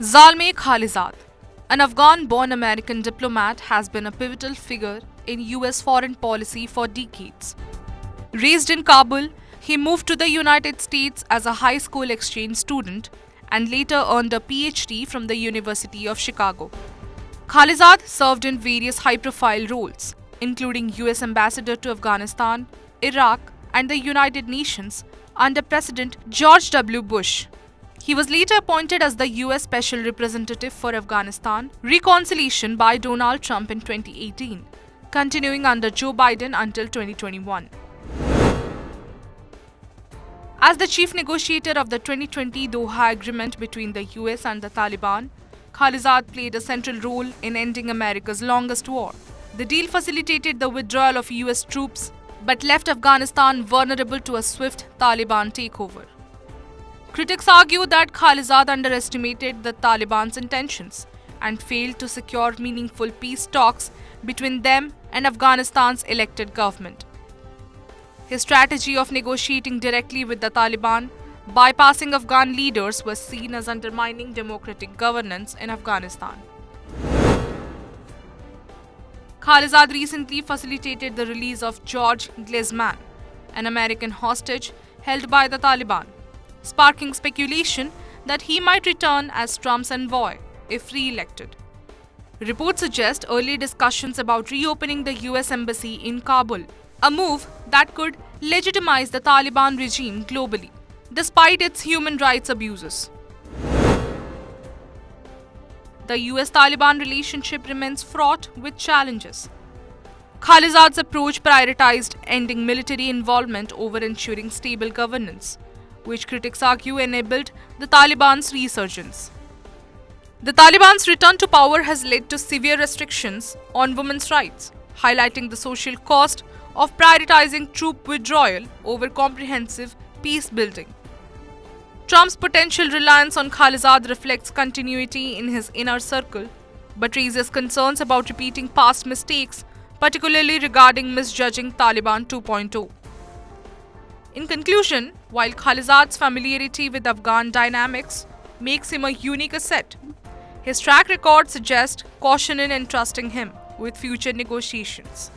Zalmay Khalilzad, an Afghan-born American diplomat, has been a pivotal figure in US foreign policy for decades. Raised in Kabul, he moved to the United States as a high school exchange student and later earned a PhD from the University of Chicago. Khalilzad served in various high-profile roles, including US Ambassador to Afghanistan, Iraq, and the United Nations under President George W. Bush. He was later appointed as the US Special Representative for Afghanistan Reconciliation by Donald Trump in 2018, continuing under Joe Biden until 2021. As the chief negotiator of the 2020 Doha Agreement between the US and the Taliban, Khalilzad played a central role in ending America's longest war. The deal facilitated the withdrawal of US troops but left Afghanistan vulnerable to a swift Taliban takeover. Critics argue that Khalilzad underestimated the Taliban's intentions and failed to secure meaningful peace talks between them and Afghanistan's elected government. His strategy of negotiating directly with the Taliban, bypassing Afghan leaders, was seen as undermining democratic governance in Afghanistan. Khalilzad recently facilitated the release of George Gleizman, an American hostage held by the Taliban, sparking speculation that he might return as Trump's envoy if re-elected. Reports suggest early discussions about reopening the US embassy in Kabul, a move that could legitimize the Taliban regime globally, despite its human rights abuses. The US-Taliban relationship remains fraught with challenges. Khalilzad's approach prioritized ending military involvement over ensuring stable governance, which critics argue enabled the Taliban's resurgence. The Taliban's return to power has led to severe restrictions on women's rights, highlighting the social cost of prioritizing troop withdrawal over comprehensive peace building. Trump's potential reliance on Khalilzad reflects continuity in his inner circle, but raises concerns about repeating past mistakes, particularly regarding misjudging Taliban 2.0. In conclusion, while Khalilzad's familiarity with Afghan dynamics makes him a unique asset, his track record suggests caution in entrusting him with future negotiations.